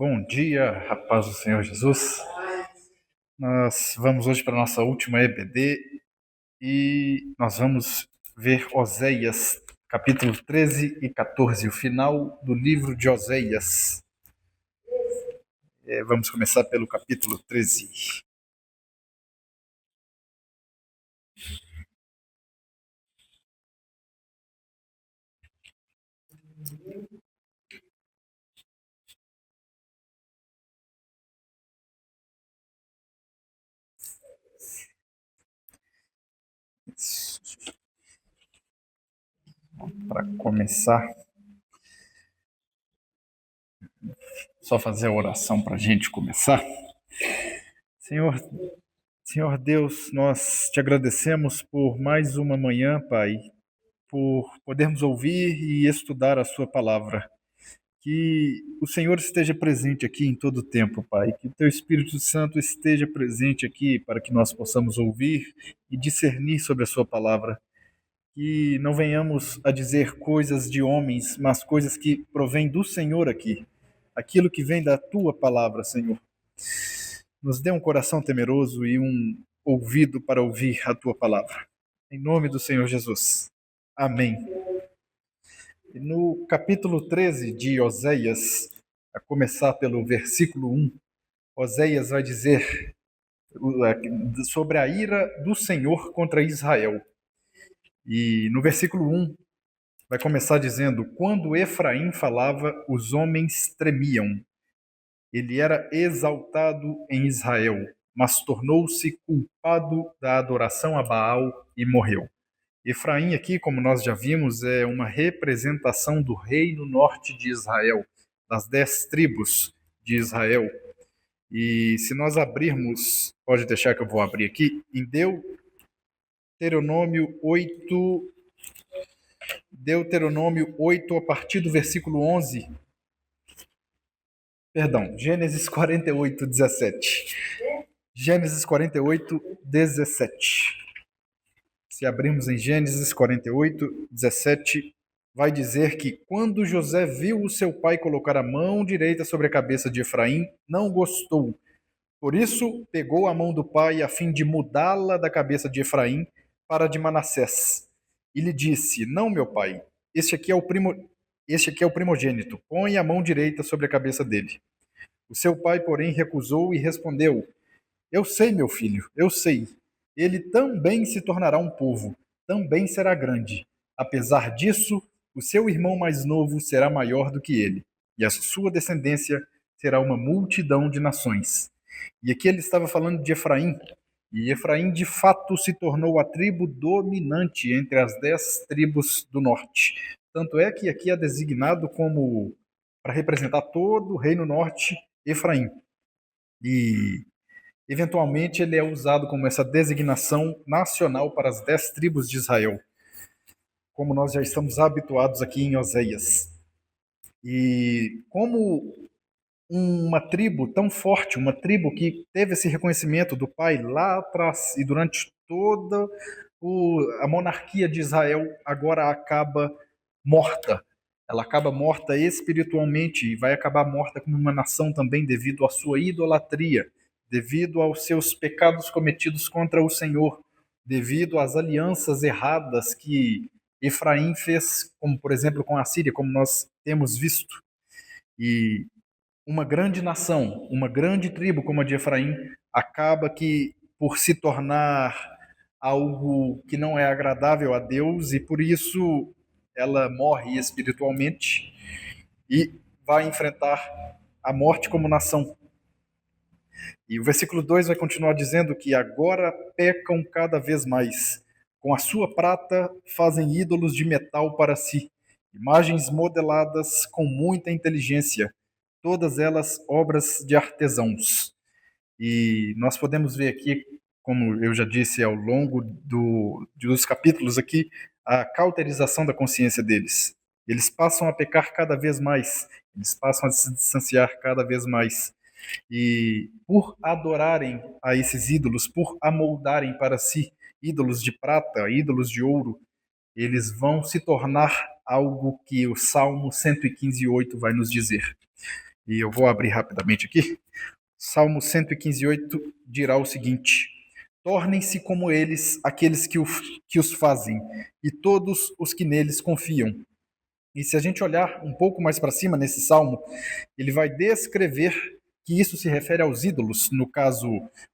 Bom dia, a paz do Senhor Jesus. Nós vamos hoje para a nossa última EBD e nós vamos ver Oséias, capítulo 13 e 14, o final do livro de Oséias. Vamos começar pelo capítulo 13. Para começar, só fazer a oração para a gente começar. Senhor Deus, nós te agradecemos por mais uma manhã, Pai, por podermos ouvir e estudar a sua palavra. Que o Senhor esteja presente aqui em todo o tempo, Pai. Que o Teu Espírito Santo esteja presente aqui para que nós possamos ouvir e discernir sobre a sua palavra. Que não venhamos a dizer coisas de homens, mas coisas que provêm do Senhor aqui. Aquilo que vem da Tua palavra, Senhor. Nos dê um coração temeroso e um ouvido para ouvir a Tua palavra. Em nome do Senhor Jesus. Amém. E no capítulo 13 de Oséias, a começar pelo versículo 1, Oséias vai dizer sobre a ira do Senhor contra Israel. E no versículo 1 vai começar dizendo: quando Efraim falava, os homens tremiam. Ele era exaltado em Israel, mas tornou-se culpado da adoração a Baal e morreu. Efraim aqui, como nós já vimos, é uma representação do reino norte de Israel, das 10 tribos de Israel. E se nós abrirmos, pode deixar que eu vou abrir aqui, em Deuteronômio 8, a partir do versículo 11, Gênesis 48, 17. Gênesis 48, 17. Se abrirmos em Gênesis 48, 17, vai dizer que quando José viu o seu pai colocar a mão direita sobre a cabeça de Efraim, não gostou. Por isso, pegou a mão do pai a fim de mudá-la da cabeça de Efraim para a de Manassés. E lhe disse: não, meu pai, este aqui é o primogênito, põe a mão direita sobre a cabeça dele. O seu pai, porém, recusou e respondeu: eu sei, meu filho, eu sei. Ele também se tornará um povo, também será grande. Apesar disso, o seu irmão mais novo será maior do que ele, e a sua descendência será uma multidão de nações. E aqui ele estava falando de Efraim, e Efraim de fato se tornou a tribo dominante entre as 10 tribos do norte. Tanto é que aqui é designado como, para representar todo o reino norte, Efraim. E eventualmente, ele é usado como essa designação nacional para as 10 tribos de Israel, como nós já estamos habituados aqui em Oséias. E como uma tribo tão forte, uma tribo que teve esse reconhecimento do pai lá atrás e durante toda a monarquia de Israel, agora acaba morta. Ela acaba morta espiritualmente e vai acabar morta como uma nação também devido à sua idolatria, devido aos seus pecados cometidos contra o Senhor, devido às alianças erradas que Efraim fez, como por exemplo com a Síria, como nós temos visto. E uma grande nação, uma grande tribo como a de Efraim, acaba que por se tornar algo que não é agradável a Deus e por isso ela morre espiritualmente e vai enfrentar a morte como nação. E o versículo 2 vai continuar dizendo que agora pecam cada vez mais. Com a sua prata fazem ídolos de metal para si, imagens modeladas com muita inteligência, todas elas obras de artesãos. E nós podemos ver aqui, como eu já disse ao longo dos capítulos aqui, a cauterização da consciência deles. Eles passam a pecar cada vez mais, eles passam a se distanciar cada vez mais. E por adorarem a esses ídolos, por amoldarem para si ídolos de prata, ídolos de ouro, eles vão se tornar algo que o Salmo 115:8 vai nos dizer. E eu vou abrir rapidamente aqui. Salmo 115:8 dirá o seguinte: tornem-se como eles aqueles que os fazem, e todos os que neles confiam. E se a gente olhar um pouco mais para cima nesse salmo, ele vai descrever que isso se refere aos ídolos. No caso,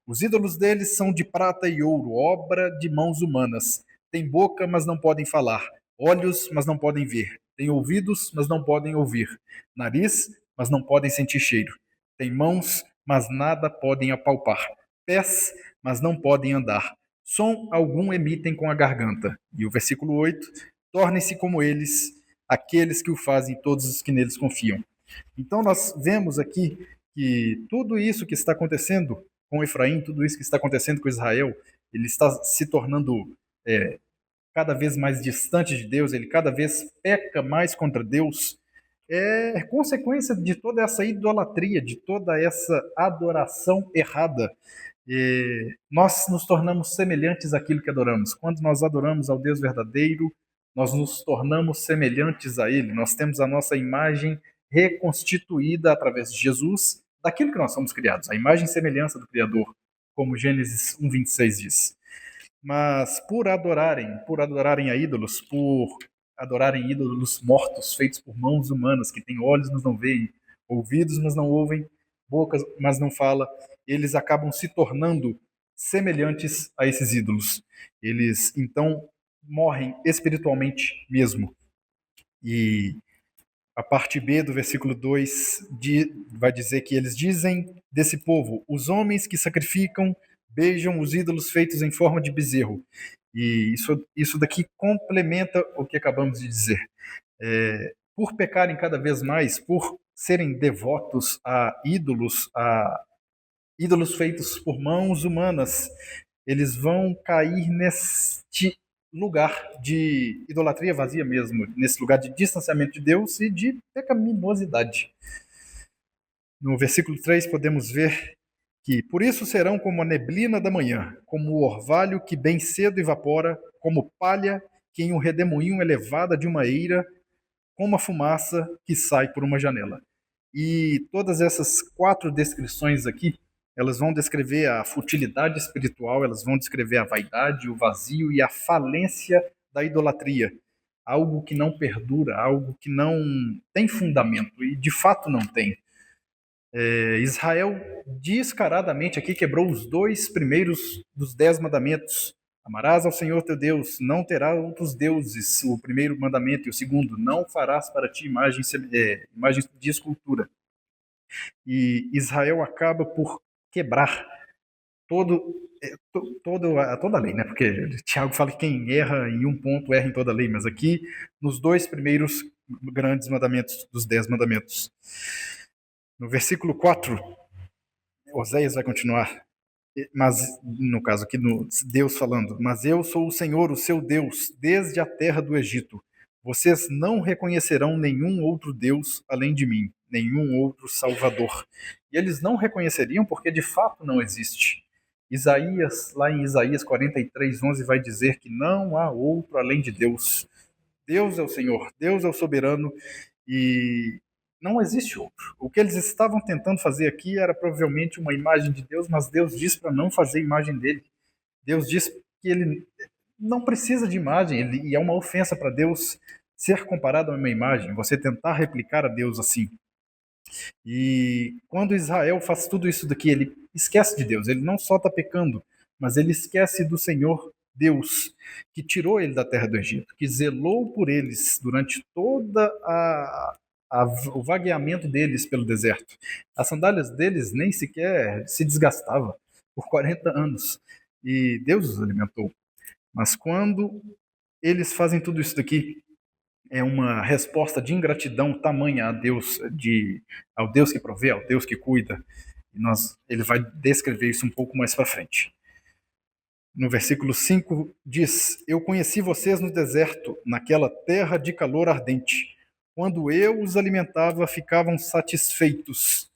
os ídolos deles são de prata e ouro, obra de mãos humanas. Têm boca, mas não podem falar. Olhos, mas não podem ver. Têm ouvidos, mas não podem ouvir. Nariz, mas não podem sentir cheiro. Têm mãos, mas nada podem apalpar. Pés, mas não podem andar. Som algum emitem com a garganta. E o versículo 8: tornem-se como eles, aqueles que o fazem, todos os que neles confiam. Então nós vemos aqui que tudo isso que está acontecendo com Efraim, tudo isso que está acontecendo com Israel, ele está se tornando cada vez mais distante de Deus, ele cada vez peca mais contra Deus, é consequência de toda essa idolatria, de toda essa adoração errada. E nós nos tornamos semelhantes àquilo que adoramos. Quando nós adoramos ao Deus verdadeiro, nós nos tornamos semelhantes a Ele. Nós temos a nossa imagem reconstituída através de Jesus, daquilo que nós somos criados, a imagem e semelhança do Criador, como Gênesis 1:26 diz. Mas por adorarem a ídolos, por adorarem ídolos mortos, feitos por mãos humanas, que têm olhos, mas não veem, ouvidos, mas não ouvem, bocas, mas não falam, eles acabam se tornando semelhantes a esses ídolos. Eles, então, morrem espiritualmente mesmo. E a parte B do versículo 2 vai dizer que eles dizem desse povo: os homens que sacrificam beijam os ídolos feitos em forma de bezerro. E isso daqui complementa o que acabamos de dizer. Por pecarem cada vez mais, por serem devotos a ídolos feitos por mãos humanas, eles vão cair neste lugar de idolatria vazia mesmo, nesse lugar de distanciamento de Deus e de pecaminosidade. No versículo 3 podemos ver que por isso serão como a neblina da manhã, como o orvalho que bem cedo evapora, como palha que em um redemoinho elevada de uma eira, como a fumaça que sai por uma janela. E todas essas 4 descrições aqui, elas vão descrever a futilidade espiritual, elas vão descrever a vaidade, o vazio e a falência da idolatria. Algo que não perdura, algo que não tem fundamento, e de fato não tem. Israel descaradamente aqui quebrou os 2 primeiros dos 10 mandamentos. Amarás ao Senhor teu Deus, não terás outros deuses, o primeiro mandamento, e o segundo, não farás para ti imagem de escultura. E Israel acaba por quebrar toda a lei, né? Porque Tiago fala que quem erra em um ponto erra em toda a lei, mas aqui nos 2 primeiros grandes mandamentos dos 10 mandamentos. No versículo 4, Oséias vai continuar, mas no caso aqui, Deus falando: mas eu sou o Senhor, o seu Deus, desde a terra do Egito. Vocês não reconhecerão nenhum outro Deus além de mim, nenhum outro Salvador. E eles não reconheceriam porque de fato não existe. Isaías, lá em Isaías 43:11, vai dizer que não há outro além de Deus. Deus é o Senhor, Deus é o soberano, e não existe outro. O que eles estavam tentando fazer aqui era provavelmente uma imagem de Deus, mas Deus diz para não fazer imagem dele. Deus diz que ele não precisa de imagem, e é uma ofensa para Deus ser comparado a uma imagem, você tentar replicar a Deus assim. E quando Israel faz tudo isso daqui, ele esquece de Deus, ele não só está pecando, mas ele esquece do Senhor Deus, que tirou ele da terra do Egito, que zelou por eles durante toda o vagueamento deles pelo deserto. As sandálias deles nem sequer se desgastavam por 40 anos, e Deus os alimentou. Mas quando eles fazem tudo isso daqui, é uma resposta de ingratidão tamanha a Deus, ao Deus que provê, ao Deus que cuida. E ele vai descrever isso um pouco mais para frente. No versículo 5 diz: eu conheci vocês no deserto, naquela terra de calor ardente. Quando eu os alimentava, ficavam satisfeitos.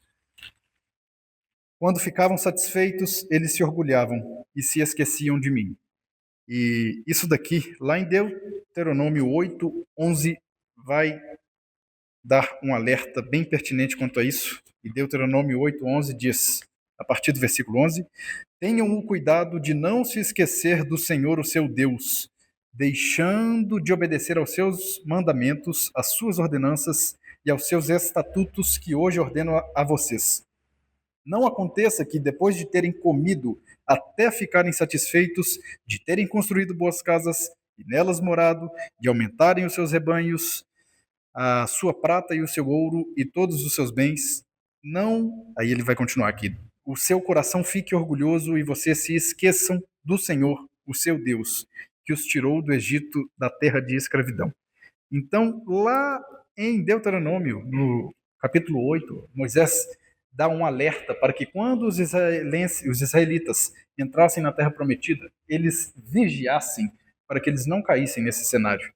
Quando ficavam satisfeitos, eles se orgulhavam e se esqueciam de mim. E isso daqui, lá em Deuteronômio 8:11, vai dar um alerta bem pertinente quanto a isso. E Deuteronômio 8:11 diz, a partir do versículo 11: tenham o cuidado de não se esquecer do Senhor, o seu Deus, deixando de obedecer aos seus mandamentos, às suas ordenanças e aos seus estatutos que hoje ordeno a vocês. Não aconteça que, depois de terem comido até ficarem satisfeitos, de terem construído boas casas e nelas morado, de aumentarem os seus rebanhos, a sua prata e o seu ouro e todos os seus bens, não, aí ele vai continuar aqui, o seu coração fique orgulhoso e vocês se esqueçam do Senhor, o seu Deus, que os tirou do Egito, da terra de escravidão. Então, lá em Deuteronômio, no capítulo 8, Moisés dá um alerta para que quando os israelitas entrassem na terra prometida, eles vigiassem para que eles não caíssem nesse cenário.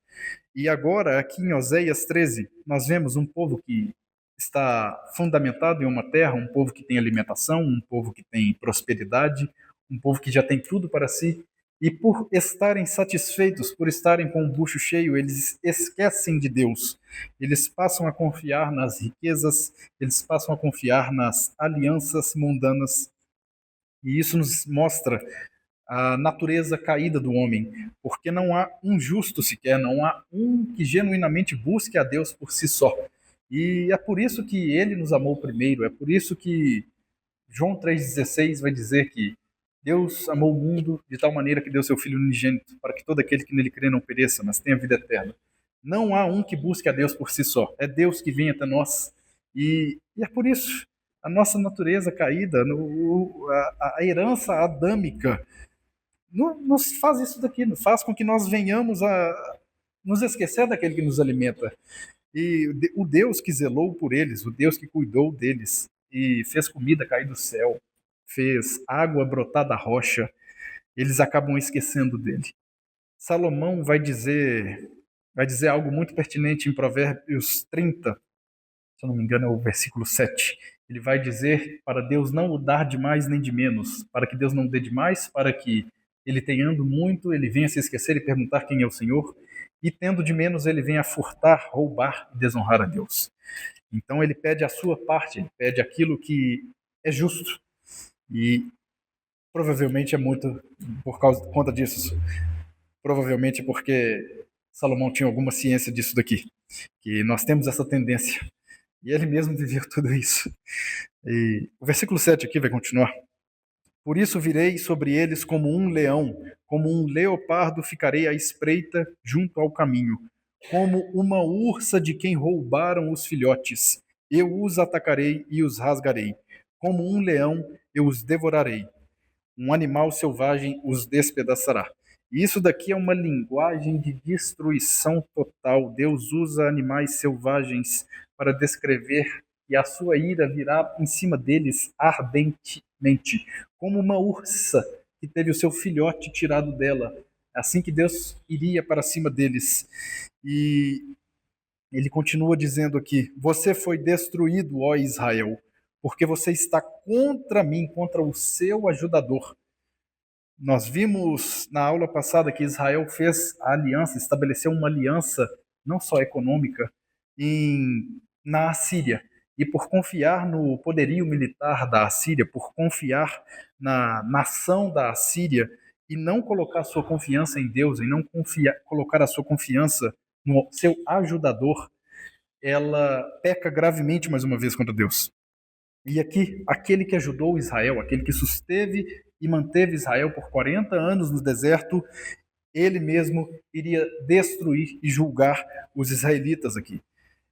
E agora, aqui em Oséias 13, nós vemos um povo que está fundamentado em uma terra, um povo que tem alimentação, um povo que tem prosperidade, um povo que já tem tudo para si. E por estarem satisfeitos, por estarem com o bucho cheio, eles esquecem de Deus. Eles passam a confiar nas riquezas, eles passam a confiar nas alianças mundanas. E isso nos mostra a natureza caída do homem, porque não há um justo sequer, não há um que genuinamente busque a Deus por si só. E é por isso que ele nos amou primeiro, é por isso que João 3,16 vai dizer que Deus amou o mundo de tal maneira que deu seu Filho unigênito, para que todo aquele que nele crê não pereça, mas tenha vida eterna. Não há um que busque a Deus por si só, é Deus que vem até nós. E é por isso, a nossa natureza caída, a herança adâmica, nos faz isso daqui, nos faz com que nós venhamos a nos esquecer daquele que nos alimenta. E o Deus que zelou por eles, o Deus que cuidou deles e fez comida cair do céu, fez água brotar da rocha, eles acabam esquecendo dele. Salomão vai dizer algo muito pertinente em Provérbios 30, se eu não me engano é o versículo 7. Ele vai dizer para Deus não o dar de mais nem de menos, para que Deus não dê de mais, para que ele tenhando muito, ele venha se esquecer e perguntar quem é o Senhor, e tendo de menos, ele venha furtar, roubar e desonrar a Deus. Então ele pede a sua parte, ele pede aquilo que é justo. E provavelmente é muito por conta disso. Provavelmente porque Salomão tinha alguma ciência disso daqui, que nós temos essa tendência. E ele mesmo viveu tudo isso. E o versículo 7 aqui vai continuar. Por isso virei sobre eles como um leão, como um leopardo ficarei à espreita junto ao caminho, como uma ursa de quem roubaram os filhotes. Eu os atacarei e os rasgarei. Como um leão eu os devorarei. Um animal selvagem os despedaçará. E isso daqui é uma linguagem de destruição total. Deus usa animais selvagens para descrever e a sua ira virá em cima deles ardentemente, como uma ursa que teve o seu filhote tirado dela. Assim que Deus iria para cima deles. E ele continua dizendo aqui: você foi destruído, ó Israel, porque você está contra mim, contra o seu ajudador. Nós vimos na aula passada que Israel fez a aliança, estabeleceu uma aliança não só econômica na Assíria. E por confiar no poderio militar da Assíria, por confiar na nação da Assíria e não colocar sua confiança em Deus, e não colocar a sua confiança no seu ajudador, ela peca gravemente mais uma vez contra Deus. E aqui, aquele que ajudou Israel, aquele que susteve e manteve Israel por 40 anos no deserto, ele mesmo iria destruir e julgar os israelitas aqui.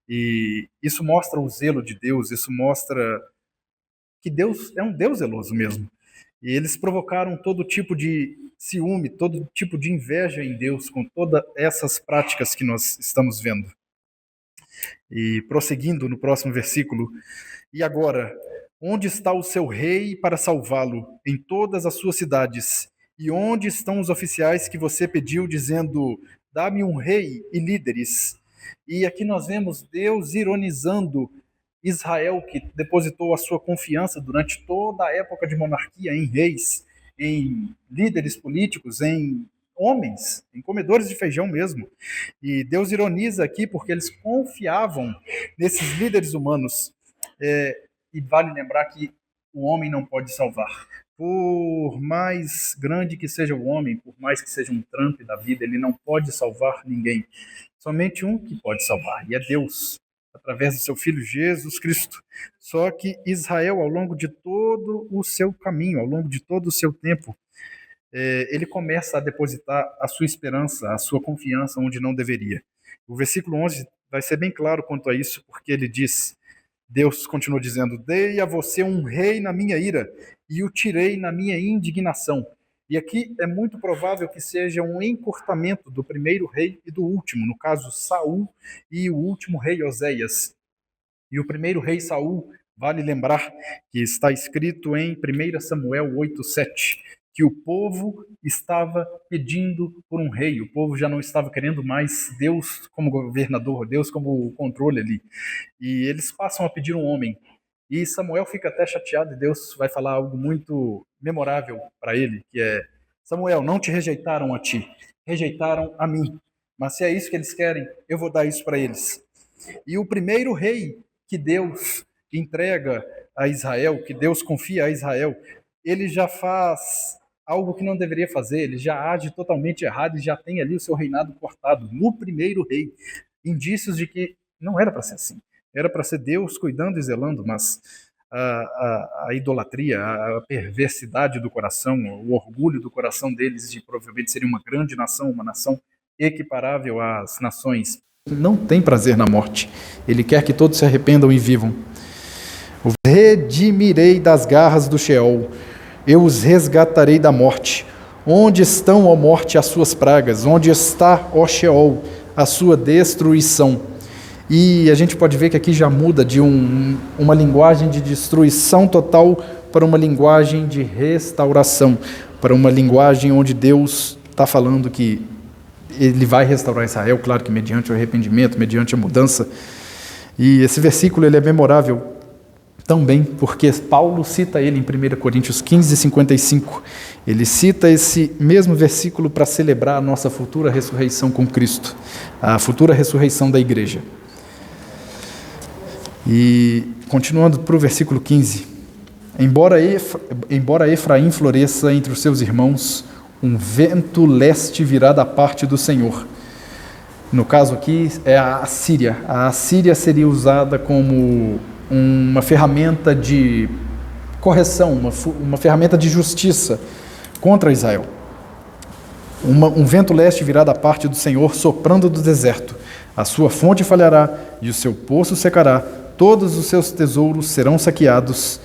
E isso mostra o zelo de Deus, isso mostra que Deus é um Deus zeloso mesmo. E eles provocaram todo tipo de ciúme, todo tipo de inveja em Deus com todas essas práticas que nós estamos vendo. E prosseguindo no próximo versículo, e agora, onde está o seu rei para salvá-lo em todas as suas cidades? E onde estão os oficiais que você pediu, dizendo: dá-me um rei e líderes? E aqui nós vemos Deus ironizando Israel, que depositou a sua confiança durante toda a época de monarquia em reis, em líderes políticos, em homens, em comedores de feijão mesmo. E Deus ironiza aqui porque eles confiavam nesses líderes humanos. E vale lembrar que o homem não pode salvar. Por mais grande que seja o homem, por mais que seja um Trump da vida, ele não pode salvar ninguém. Somente um que pode salvar, e é Deus, através do seu Filho Jesus Cristo. Só que Israel, ao longo de todo o seu caminho, ao longo de todo o seu tempo, ele começa a depositar a sua esperança, a sua confiança onde não deveria. O versículo 11 vai ser bem claro quanto a isso, porque ele diz, Deus continua dizendo, dei a você um rei na minha ira, e o tirei na minha indignação. E aqui é muito provável que seja um encurtamento do primeiro rei e do último, no caso Saul e o último rei Oséias. E o primeiro rei Saul, vale lembrar que está escrito em 1 Samuel 8:7, que o povo estava pedindo por um rei, o povo já não estava querendo mais Deus como governador, Deus como controle ali. E eles passam a pedir um homem. E Samuel fica até chateado e Deus vai falar algo muito memorável para ele, que é, Samuel, não te rejeitaram a ti, rejeitaram a mim. Mas se é isso que eles querem, eu vou dar isso para eles. E o primeiro rei que Deus entrega a Israel, que Deus confia a Israel, ele já faz algo que não deveria fazer, ele já age totalmente errado e já tem ali o seu reinado cortado no primeiro rei. Indícios de que não era para ser assim. Era para ser Deus cuidando e zelando, mas a idolatria, a perversidade do coração, o orgulho do coração deles de provavelmente serem uma grande nação, uma nação equiparável às nações, não tem prazer na morte. Ele quer que todos se arrependam e vivam. Os redimirei das garras do Sheol, eu os resgatarei da morte. Onde estão, ó morte, as suas pragas? Onde está, ó Sheol, a sua destruição? E a gente pode ver que aqui já muda de uma linguagem de destruição total para uma linguagem de restauração, para uma linguagem onde Deus está falando que ele vai restaurar Israel, claro que mediante o arrependimento, mediante a mudança. E esse versículo ele é memorável também, porque Paulo cita ele em 1 Coríntios 15:55. Ele cita esse mesmo versículo para celebrar a nossa futura ressurreição com Cristo, a futura ressurreição da igreja. E continuando para o versículo 15, embora Efraim floresça entre os seus irmãos, um vento leste virá da parte do Senhor. No caso aqui é a Assíria. A Assíria seria usada como uma ferramenta de correção, uma ferramenta de justiça contra Israel. Um vento leste virá da parte do Senhor, soprando do deserto. A sua fonte falhará e o seu poço secará. Todos os seus tesouros serão saqueados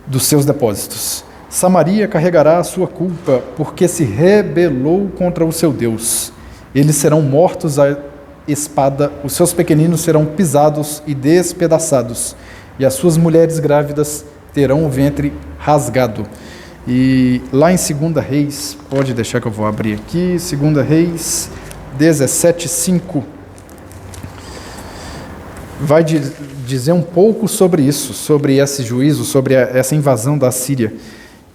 dos seus depósitos. Samaria carregará a sua culpa, porque se rebelou contra o seu Deus. Eles serão mortos à espada, os seus pequeninos serão pisados e despedaçados, e as suas mulheres grávidas terão o ventre rasgado. E lá em 2 Reis, pode deixar que eu vou abrir aqui, 2 Reis 17:5, vai dizer um pouco sobre isso, sobre esse juízo, sobre essa invasão da Assíria.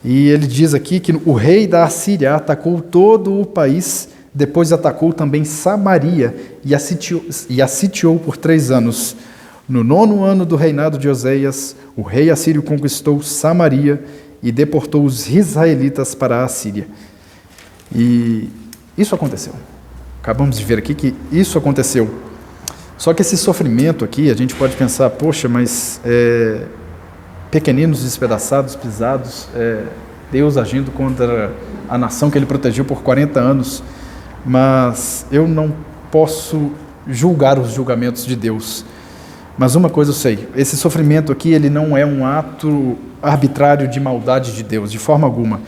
E ele diz aqui que o rei da Assíria atacou todo o país, depois atacou também Samaria e a sitiou por 3 anos. No 9º ano do reinado de Oséias, o rei assírio conquistou Samaria e deportou os israelitas para a Assíria. E isso aconteceu. Acabamos de ver aqui que isso aconteceu. Só que esse sofrimento aqui, a gente pode pensar, poxa, mas pequeninos despedaçados, pisados, Deus agindo contra a nação que ele protegeu por 40 anos, mas eu não posso julgar os julgamentos de Deus. Mas uma coisa eu sei, esse sofrimento aqui, ele não é um ato arbitrário de maldade de Deus, de forma alguma,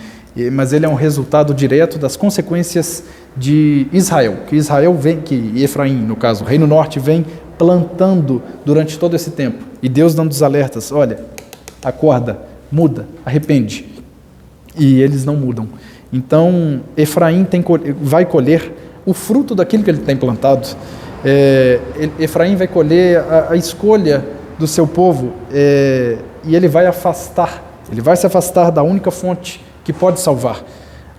mas ele é um resultado direto das consequências de Israel, que Efraim, no caso, o Reino Norte, vem plantando durante todo esse tempo, e Deus dando os alertas, olha, acorda, muda, arrepende, e eles não mudam. Então, Efraim vai colher o fruto daquilo que ele tem plantado. Efraim vai colher a escolha do seu povo, e ele vai se afastar da única fonte que pode salvar.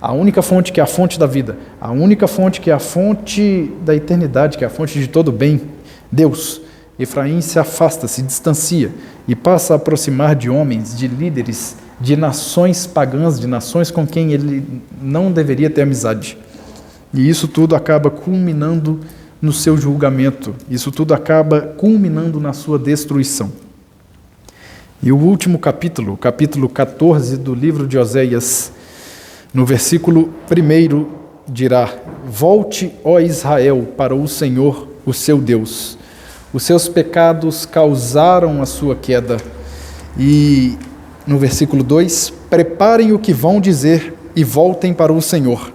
a única fonte que é a fonte da vida, a única fonte que é a fonte da eternidade, que é a fonte de todo bem, Deus, Efraim se afasta, se distancia e passa a aproximar de homens, de líderes, de nações pagãs, de nações com quem ele não deveria ter amizade. E isso tudo acaba culminando no seu julgamento, isso tudo acaba culminando na sua destruição. E o último capítulo, o capítulo 14 do livro de Oséias, no versículo 1 dirá: volte, ó Israel, para o Senhor, o seu Deus. Os seus pecados causaram a sua queda. E no versículo 2, preparem o que vão dizer e voltem para o Senhor.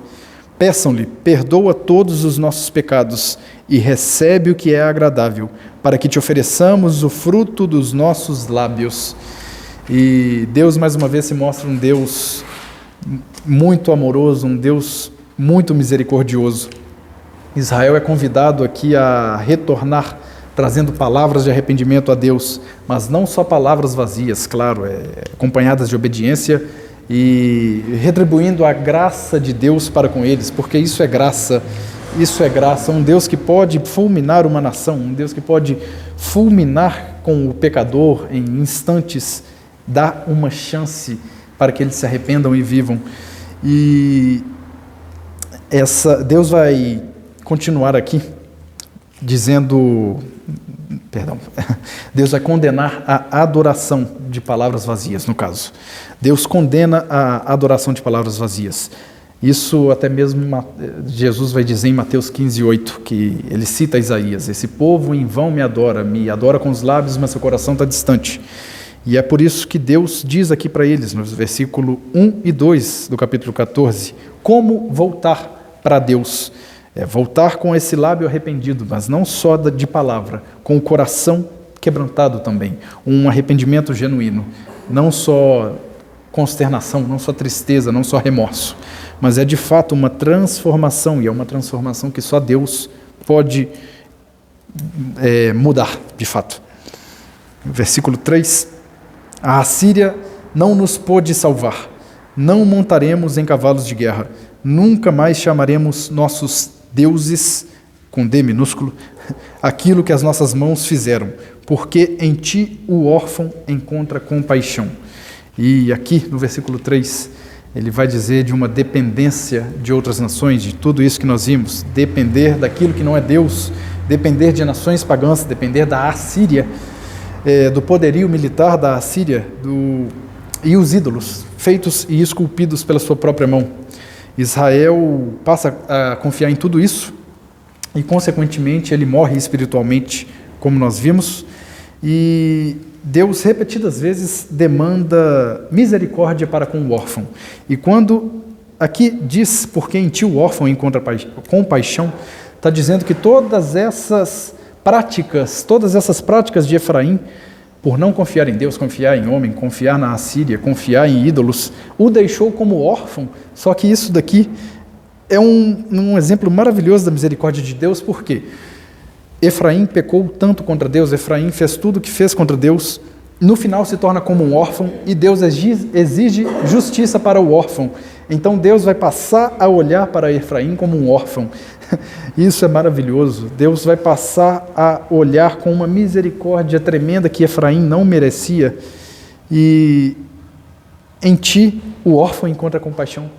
Peçam-lhe, perdoa todos os nossos pecados e recebe o que é agradável, para que te ofereçamos o fruto dos nossos lábios. E Deus mais uma vez se mostra um Deus muito amoroso, um Deus muito misericordioso. Israel é convidado aqui a retornar, trazendo palavras de arrependimento a Deus, mas não só palavras vazias, claro, acompanhadas de obediência e retribuindo a graça de Deus para com eles, porque isso é graça, um Deus que pode fulminar uma nação, um Deus que pode fulminar com o pecador em instantes, dar uma chance para que eles se arrependam e vivam. E Deus vai continuar aqui dizendo, Deus vai condenar a adoração de palavras vazias, no caso. Deus condena a adoração de palavras vazias. Isso até mesmo Jesus vai dizer em Mateus 15:8, que ele cita Isaías: esse povo em vão me adora com os lábios, mas seu coração está distante. E é por isso que Deus diz aqui para eles, no versículo 1 e 2 do capítulo 14, como voltar para Deus. Voltar com esse lábio arrependido, mas não só de palavra, com o coração quebrantado também, um arrependimento genuíno, não só consternação, não só tristeza, não só remorso, mas é de fato uma transformação, e é uma transformação que só Deus pode mudar, de fato. Versículo 3, a Assíria não nos pôde salvar, não montaremos em cavalos de guerra, nunca mais chamaremos nossos deuses, com D minúsculo, aquilo que as nossas mãos fizeram, porque em ti o órfão encontra compaixão. E aqui no versículo 3, ele vai dizer de uma dependência de outras nações, de tudo isso que nós vimos, depender daquilo que não é Deus, depender de nações pagãs, depender da Assíria, do poderio militar da Assíria, e os ídolos, feitos e esculpidos pela sua própria mão. Israel passa a confiar em tudo isso e, consequentemente, ele morre espiritualmente, como nós vimos, e Deus repetidas vezes demanda misericórdia para com o órfão. E quando aqui diz, porque em ti o órfão encontra compaixão, está dizendo que todas essas práticas de Efraim, por não confiar em Deus, confiar em homem, confiar na Assíria, confiar em ídolos, o deixou como órfão. Só que isso daqui é um exemplo maravilhoso da misericórdia de Deus, porque Efraim pecou tanto contra Deus, Efraim fez tudo o que fez contra Deus, no final se torna como um órfão, e Deus exige justiça para o órfão. Então Deus vai passar a olhar para Efraim como um órfão. Isso é maravilhoso. Deus vai passar a olhar com uma misericórdia tremenda que Efraim não merecia. E em ti o órfão encontra compaixão.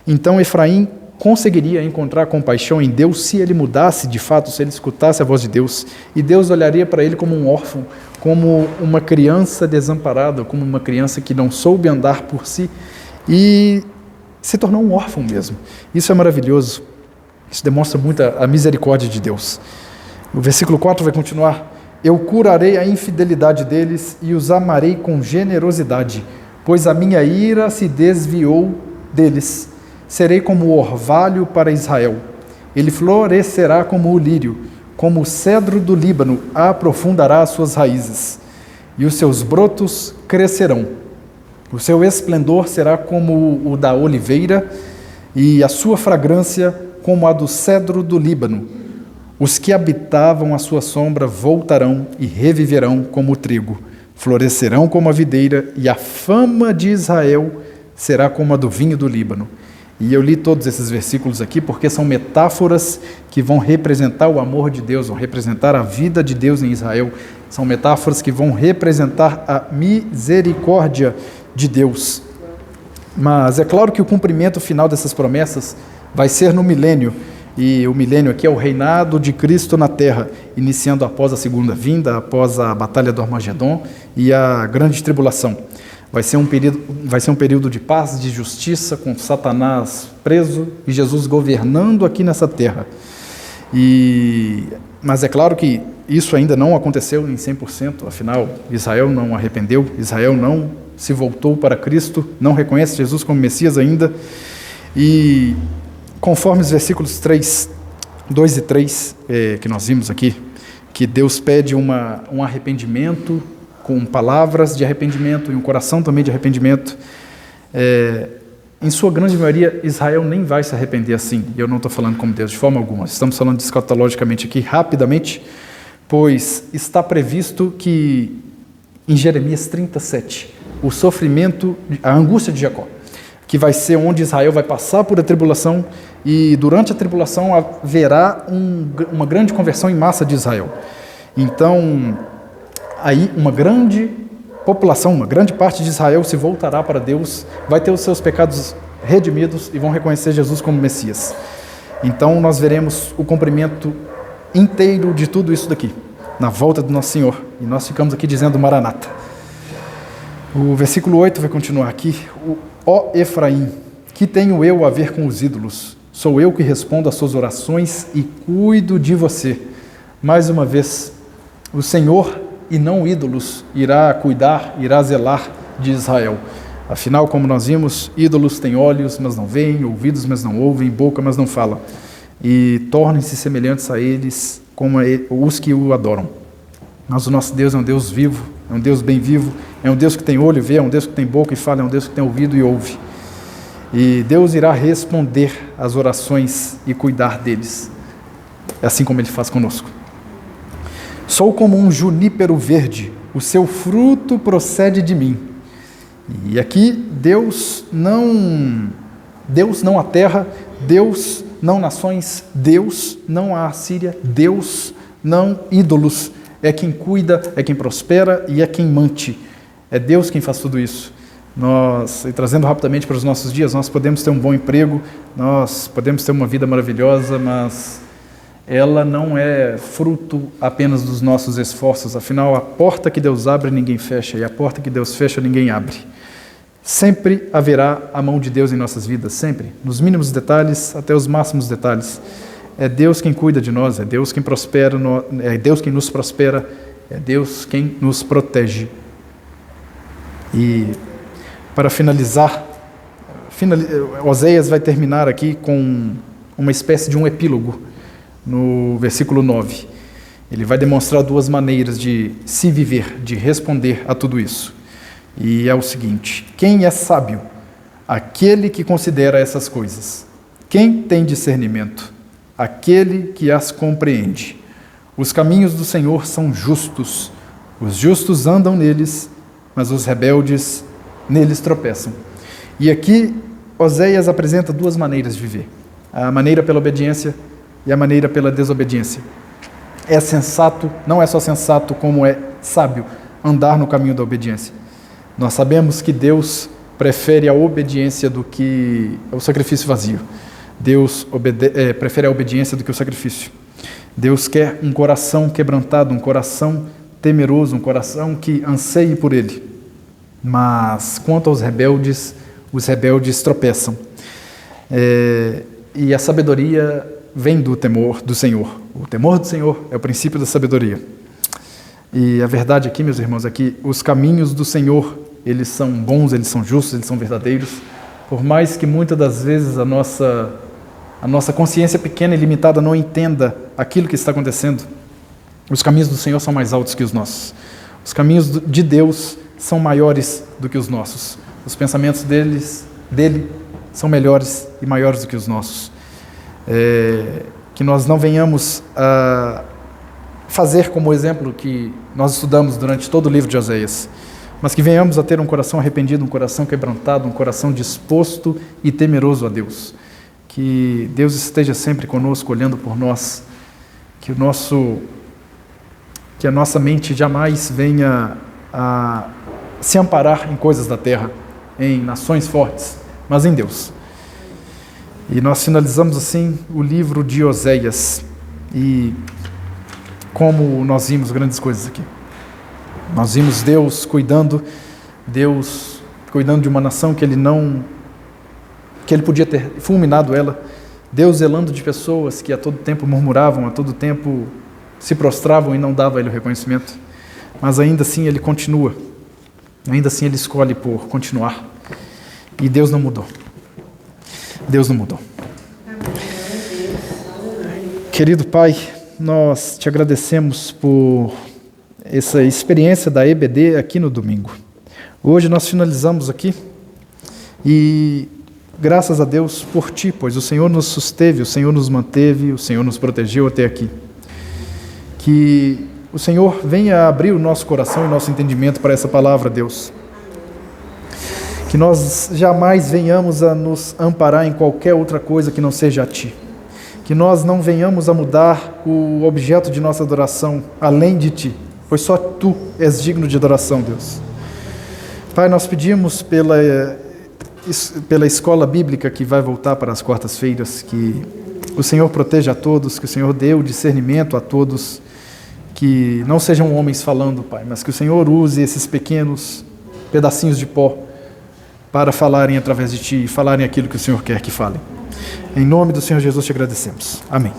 Então Efraim conseguiria encontrar compaixão em Deus se ele mudasse de fato, se ele escutasse a voz de Deus. E Deus olharia para ele como um órfão, como uma criança desamparada, como uma criança que não soube andar por si e se tornou um órfão mesmo. Isso é maravilhoso. Isso demonstra muito a misericórdia de Deus. O versículo 4 vai continuar: eu curarei a infidelidade deles e os amarei com generosidade, pois a minha ira se desviou deles. Serei como o orvalho para Israel. Ele florescerá como o lírio, como o cedro do Líbano aprofundará as suas raízes, e os seus brotos crescerão. O seu esplendor será como o da oliveira, e a sua fragrância como a do cedro do Líbano. Os que habitavam a sua sombra voltarão e reviverão como o trigo, florescerão como a videira, e a fama de Israel será como a do vinho do Líbano. E eu li todos esses versículos aqui porque são metáforas que vão representar o amor de Deus, vão representar a vida de Deus em Israel. São metáforas que vão representar a misericórdia de Deus. Mas é claro que o cumprimento final dessas promessas vai ser no milênio. E o milênio aqui é o reinado de Cristo na terra, iniciando após a segunda vinda, após a batalha do Armagedon e a grande tribulação. Vai ser um período de paz, de justiça, com Satanás preso e Jesus governando aqui nessa terra. Mas é claro que isso ainda não aconteceu em 100%, afinal, Israel não arrependeu, Israel não se voltou para Cristo, não reconhece Jesus como Messias ainda. E conforme os versículos 2 e 3 que nós vimos aqui, que Deus pede um arrependimento com palavras de arrependimento e um coração também de arrependimento. Em sua grande maioria, Israel nem vai se arrepender assim. E eu não estou falando como Deus de forma alguma. Estamos falando escatologicamente aqui, rapidamente, pois está previsto que em Jeremias 37, o sofrimento, a angústia de Jacó, que vai ser onde Israel vai passar por a tribulação, e durante a tribulação haverá uma grande conversão em massa de Israel. Então, aí uma grande população, uma grande parte de Israel se voltará para Deus, vai ter os seus pecados redimidos e vão reconhecer Jesus como Messias. Então nós veremos o cumprimento inteiro de tudo isso daqui, na volta do nosso Senhor. E nós ficamos aqui dizendo Maranata. O versículo 8 vai continuar aqui. Ó Efraim, que tenho eu a ver com os ídolos? Sou eu que respondo às suas orações e cuido de você. Mais uma vez, o Senhor e não ídolos irá cuidar, irá zelar de Israel. Afinal, como nós vimos, ídolos têm olhos, mas não veem, ouvidos, mas não ouvem, boca, mas não falam. E tornem-se semelhantes a eles, como os que o adoram. Mas o nosso Deus é um Deus vivo, é um Deus bem vivo, é um Deus que tem olho e vê, é um Deus que tem boca e fala, é um Deus que tem ouvido e ouve. E Deus irá responder às orações e cuidar deles, assim como Ele faz conosco. Sou como um junípero verde, o seu fruto procede de mim. E aqui Deus não a terra, Deus não nações, Deus não a Assíria, Deus não ídolos. É quem cuida, é quem prospera e é quem mante. É Deus quem faz tudo isso. E trazendo rapidamente para os nossos dias, nós podemos ter um bom emprego, nós podemos ter uma vida maravilhosa, mas ela não é fruto apenas dos nossos esforços. Afinal, a porta que Deus abre, ninguém fecha, e a porta que Deus fecha, ninguém abre. Sempre haverá a mão de Deus em nossas vidas, sempre, nos mínimos detalhes até os máximos detalhes. É Deus quem cuida de nós, é Deus quem prospera, é Deus quem nos prospera, é Deus quem nos protege. E para finalizar, Oséias vai terminar aqui com uma espécie de um epílogo. No versículo 9, ele vai demonstrar duas maneiras de se viver, de responder a tudo isso. E é o seguinte: quem é sábio? Aquele que considera essas coisas. Quem tem discernimento? Aquele que as compreende. Os caminhos do Senhor são justos. Os justos andam neles, mas os rebeldes neles tropeçam. E aqui Oséias apresenta duas maneiras de viver. A maneira pela obediência e a maneira pela desobediência. É sensato, não é só sensato, como é sábio andar no caminho da obediência. Nós sabemos que Deus prefere a obediência do que o sacrifício vazio. Deus prefere a obediência do que o sacrifício. Deus quer um coração quebrantado, um coração temeroso, um coração que anseie por Ele. Mas quanto aos rebeldes, os rebeldes tropeçam. E a sabedoria vem do temor do Senhor. O temor do Senhor é o princípio da sabedoria. E a verdade aqui, meus irmãos, é que os caminhos do Senhor, eles são bons, eles são justos, eles são verdadeiros, por mais que muitas das vezes a nossa consciência pequena e limitada não entenda aquilo que está acontecendo. Os caminhos do Senhor são mais altos que os nossos. Os caminhos de Deus são maiores do que os nossos. Os pensamentos dele são melhores e maiores do que os nossos. Que nós não venhamos a fazer como exemplo que nós estudamos durante todo o livro de Oséias. mas que venhamos a ter um coração arrependido, um coração quebrantado, um coração disposto e temeroso a Deus. Que Deus esteja sempre conosco, olhando por nós, que a nossa mente jamais venha a se amparar em coisas da terra, em nações fortes, mas em Deus. E nós finalizamos assim o livro de Oséias, e como nós vimos grandes coisas aqui. Nós vimos Deus cuidando de uma nação que ele podia ter fulminado ela, Deus zelando de pessoas que a todo tempo murmuravam, a todo tempo se prostravam e não davam a ele o reconhecimento, mas ainda assim ele continua, ainda assim ele escolhe por continuar, e Deus não mudou. Deus não mudou. Querido Pai, nós te agradecemos por essa experiência da EBD aqui no domingo. Hoje nós finalizamos aqui e graças a Deus por Ti, pois o Senhor nos susteve, o Senhor nos manteve, o Senhor nos protegeu até aqui. Que o Senhor venha abrir o nosso coração e nosso entendimento para essa palavra, Deus. Que nós jamais venhamos a nos amparar em qualquer outra coisa que não seja a Ti. Que nós não venhamos a mudar o objeto de nossa adoração além de Ti, pois só Tu és digno de adoração, Deus. Pai, nós pedimos pela escola bíblica que vai voltar para as quartas-feiras, que o Senhor proteja a todos, que o Senhor dê o discernimento a todos, que não sejam homens falando, Pai, mas que o Senhor use esses pequenos pedacinhos de pó para falarem através de Ti e falarem aquilo que o Senhor quer que falem. Em nome do Senhor Jesus te agradecemos. Amém.